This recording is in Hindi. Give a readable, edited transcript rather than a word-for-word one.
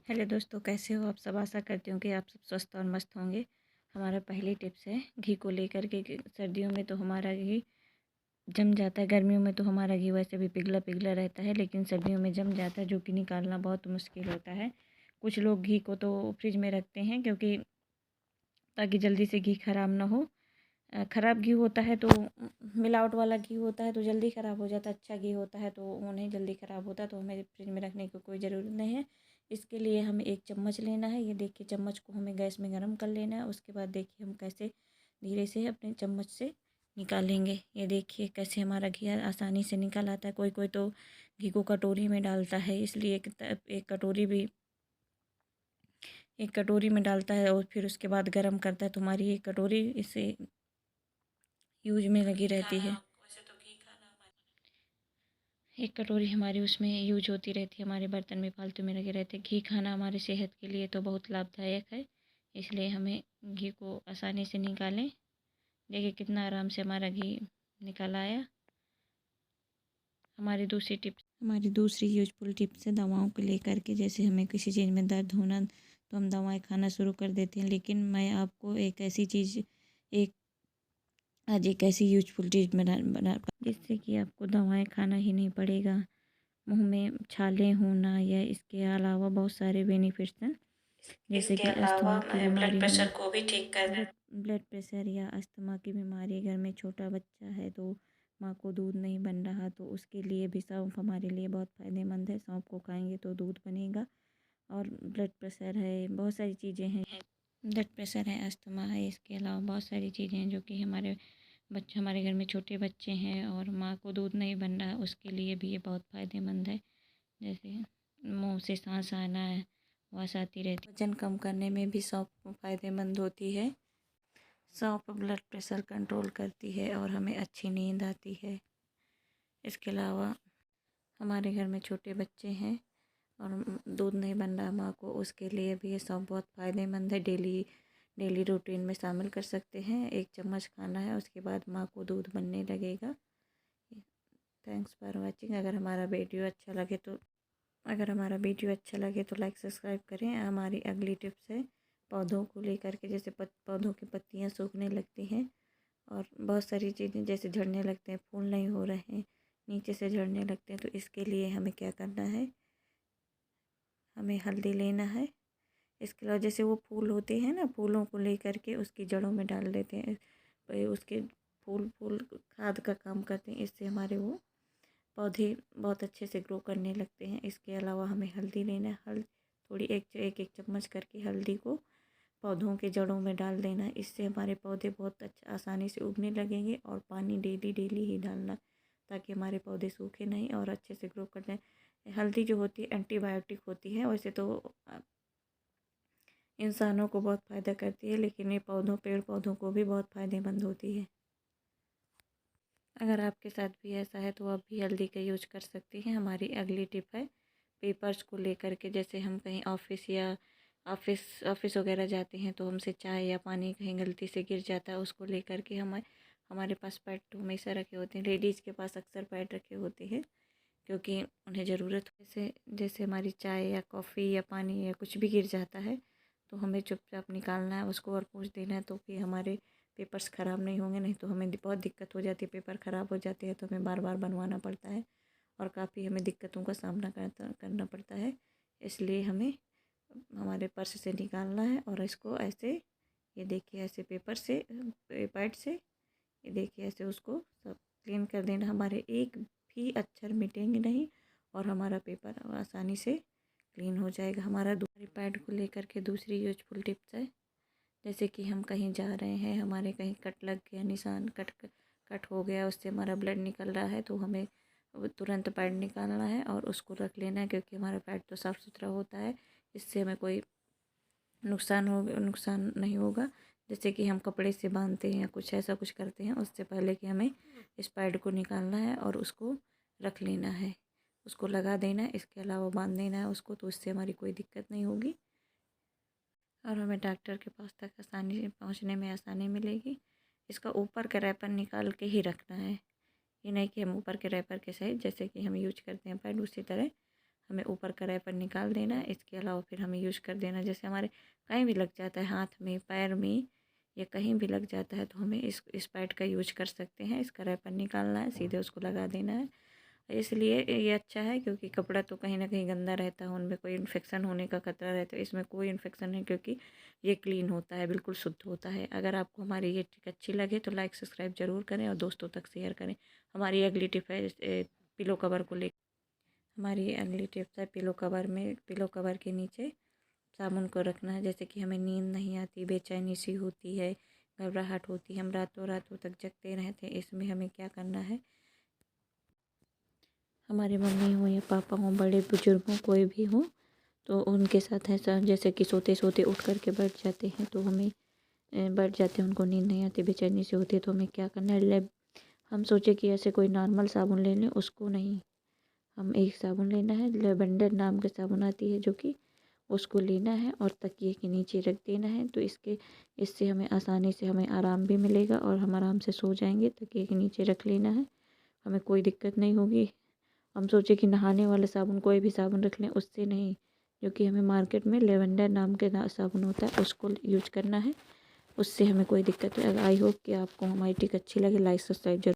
हेलो दोस्तों, कैसे हो आप सब। आशा करती हूँ कि आप सब स्वस्थ और मस्त होंगे। हमारा पहली टिप्स है घी को लेकर के कि सर्दियों में तो हमारा घी जम जाता है। गर्मियों में तो हमारा घी वैसे भी पिघला पिघला रहता है, लेकिन सर्दियों में जम जाता है, जो कि निकालना बहुत मुश्किल होता है। कुछ लोग घी को तो फ्रिज में रखते हैं क्योंकि ताकि जल्दी से घी ख़राब ना हो। ख़राब घी होता है तो मिलावट वाला घी होता है तो जल्दी ख़राब हो जाता है। अच्छा घी होता है तो वो नहीं जल्दी ख़राब होता, तो हमें फ्रिज में रखने की कोई ज़रूरत नहीं है। इसके लिए हमें एक चम्मच लेना है। ये देखिए, चम्मच को हमें गैस में गर्म कर लेना है। उसके बाद देखिए हम कैसे धीरे से अपने चम्मच से निकालेंगे। ये देखिए कैसे हमारा घी आसानी से निकल आता है। कोई कोई तो घी को कटोरी में डालता है, इसलिए एक कटोरी में डालता है और फिर उसके बाद गर्म करता है, तो हमारी एक कटोरी इसे यूज में लगी रहती है। एक कटोरी हमारी उसमें यूज होती रहती है, हमारे बर्तन में फालतू में लगे रहते हैं। घी खाना हमारी सेहत के लिए तो बहुत लाभदायक है, इसलिए हमें घी को आसानी से निकालें। देखिए कितना आराम से हमारा घी निकल आया। हमारी दूसरी यूजफुल टिप्स है दवाओं को लेकर के। जैसे हमें किसी चीज़ में दर्द होना तो हम दवाएं खाना शुरू कर देते हैं, लेकिन मैं आपको एक आज एक ऐसी यूजफुल चीज़ बना जिससे कि आपको दवाएं खाना ही नहीं पड़ेगा। मुंह में छाले होना या इसके अलावा बहुत सारे बेनिफिट्स हैं, जैसे कि अस्थमा की बीमारी में ब्लड प्रेशर या अस्थमा की बीमारी। घर में छोटा बच्चा है तो माँ को दूध नहीं बन रहा, तो उसके लिए भी सौंफ हमारे लिए बहुत फ़ायदेमंद है। सौंफ को खाएंगे तो दूध बनेगा। और ब्लड प्रेशर है, बहुत सारी चीज़ें हैं। ब्लड प्रेशर है, अस्थमा है, इसके अलावा बहुत सारी चीज़ें हैं जो कि हमारे घर में छोटे बच्चे हैं और माँ को दूध नहीं बन रहा, उसके लिए भी ये बहुत फ़ायदेमंद है। जैसे मुंह से सांस आना है, आवास आती रहती है। वजन कम करने में भी सौंफ फ़ायदेमंद होती है। सौंफ ब्लड प्रेशर कंट्रोल करती है और हमें अच्छी नींद आती है। इसके अलावा हमारे घर में छोटे बच्चे हैं और दूध नहीं बन रहा माँ को, उसके लिए भी ये सौंफ बहुत फ़ायदेमंद है। डेली डेली रूटीन में शामिल कर सकते हैं। 1 चम्मच खाना है, उसके बाद माँ को दूध बनने लगेगा। Thanks for watching. अगर हमारा वीडियो अच्छा लगे तो लाइक सब्सक्राइब करें। हमारी अगली टिप्स है पौधों को लेकर के। जैसे पौधों की पत्तियां सूखने लगती हैं और बहुत सारी चीज़ें जैसे झड़ने लगते हैं, फूल नहीं हो रहे हैं, नीचे से झड़ने लगते हैं, तो इसके लिए हमें क्या करना है, हमें हल्दी लेना है। इसके अलावा जैसे वो फूल होते हैं ना, फूलों को लेकर के उसकी जड़ों में डाल देते हैं। उसके फूल फूल खाद का काम करते हैं, इससे हमारे वो पौधे बहुत अच्छे से ग्रो करने लगते हैं। इसके अलावा हमें हल्दी लेना है। थोड़ी एक चम्मच करके हल्दी को पौधों के जड़ों में डाल देना है। इससे हमारे पौधे बहुत अच्छा आसानी से उगने लगेंगे। और पानी डेली डेली ही डालना, ताकि हमारे पौधे सूखे नहीं और अच्छे से ग्रो कर जाए। हल्दी जो होती है एंटीबायोटिक होती है। वैसे तो इंसानों को बहुत फ़ायदा करती है, लेकिन ये पेड़ पौधों को भी बहुत फ़ायदेमंद होती है। अगर आपके साथ भी ऐसा है तो आप भी हल्दी का यूज कर सकती हैं। हमारी अगली टिप है पेपर्स को लेकर के। जैसे हम कहीं ऑफिस वगैरह जाते हैं तो हमसे चाय या पानी कहीं गलती से गिर जाता है, उसको लेकर के हमारे पास पैड तो हमेशा रखे होते हैं। लेडीज़ के पास अक्सर पैड रखे होते हैं क्योंकि उन्हें ज़रूरत जैसे हमारी चाय या कॉफ़ी या पानी या कुछ भी गिर जाता है तो हमें चुपचाप निकालना है उसको और पोंछ देना है, तो कि हमारे पेपर्स ख़राब नहीं होंगे। नहीं तो हमें बहुत दिक्कत हो जाती है, पेपर ख़राब हो जाते हैं तो हमें बार बार बनवाना पड़ता है और काफ़ी हमें दिक्कतों का सामना करना पड़ता है। इसलिए हमें हमारे पर्स से निकालना है और इसको ऐसे, ये देखिए ऐसे पेपर से पैड से, ये देखिए ऐसे उसको सब क्लीन कर देना। हमारे एक भी अक्षर मिटेंगे नहीं और हमारा पेपर आसानी से क्लीन हो जाएगा। हमारा दूसरी पैड को लेकर के दूसरी यूजफुल टिप्स है। जैसे कि हम कहीं जा रहे हैं, हमारे कहीं कट लग गया, निशान कट हो गया, उससे हमारा ब्लड निकल रहा है, तो हमें तुरंत पैड निकालना है और उसको रख लेना है, क्योंकि हमारा पैड तो साफ़ सुथरा होता है। इससे हमें कोई नुकसान नहीं होगा। जैसे कि हम कपड़े से बांधते हैं या कुछ ऐसा कुछ करते हैं, उससे पहले कि हमें इस पैड को निकालना है और उसको रख लेना है, उसको लगा देना है। इसके अलावा बांध देना है उसको, तो उससे हमारी कोई दिक्कत नहीं होगी और हमें डॉक्टर के पास तक आसानी से पहुंचने में आसानी मिलेगी। इसका ऊपर का रैपर निकाल के ही रखना है। ये नहीं कि हम ऊपर के रैपर के सहित जैसे कि हम यूज करते हैं पैड, उसी तरह हमें ऊपर कढ़ाई पर निकाल देना है। इसके अलावा फिर हमें यूज कर देना, जैसे हमारे कहीं भी लग जाता है, हाथ में, पैर में या कहीं भी लग जाता है, तो हमें इस पैड का यूज कर सकते हैं। इस कढ़ाई पर निकालना है, सीधे उसको लगा देना है। इसलिए ये अच्छा है क्योंकि कपड़ा तो कहीं ना कहीं गंदा रहता है, उनमें कोई इन्फेक्शन होने का खतरा रहता है। इसमें कोई इन्फेक्शन नहीं, क्योंकि ये क्लीन होता है, बिल्कुल शुद्ध होता है। अगर आपको हमारी ये ट्रिक अच्छी लगे तो लाइक सब्सक्राइब ज़रूर करें और दोस्तों तक शेयर करें। हमारी अगली टिप है पिलो कवर को ले हमारी अगली टिप्स है पिलो कवर के नीचे साबुन को रखना है। जैसे कि हमें नींद नहीं आती, बेचैनी सी होती है, घबराहट होती है, हम रातों रातों तक जगते रहते हैं, इसमें हमें क्या करना है, हमारे मम्मी हो या पापा हो, बड़े बुजुर्ग हो, कोई भी हो, तो उनके साथ ऐसा जैसे कि सोते सोते उठ करके बैठ जाते हैं, तो हमें बैठ जाते हैं, उनको नींद नहीं आती, बेचैनी से होती है, तो हमें क्या करना है, हम सोचे कि ऐसे कोई नॉर्मल साबुन ले लें, उसको नहीं, हम एक साबुन लेना है, लेवेंडर नाम की साबुन आती है, जो कि उसको लेना है और तकिए के नीचे रख देना है। तो इससे हमें आसानी से हमें आराम भी मिलेगा और हम आराम से सो जाएंगे। तकिए के नीचे रख लेना है, हमें कोई दिक्कत नहीं होगी। हम सोचे कि नहाने वाला साबुन कोई भी साबुन रख लें, उससे नहीं, क्योंकि हमें मार्केट में लेवेंडर नाम के साबुन होता है, उसको यूज करना है, उससे हमें कोई दिक्कत नहीं। आई होप कि आपको हमारी ट्रिक अच्छी लगे। लाइक सब्सक्राइब जरूर।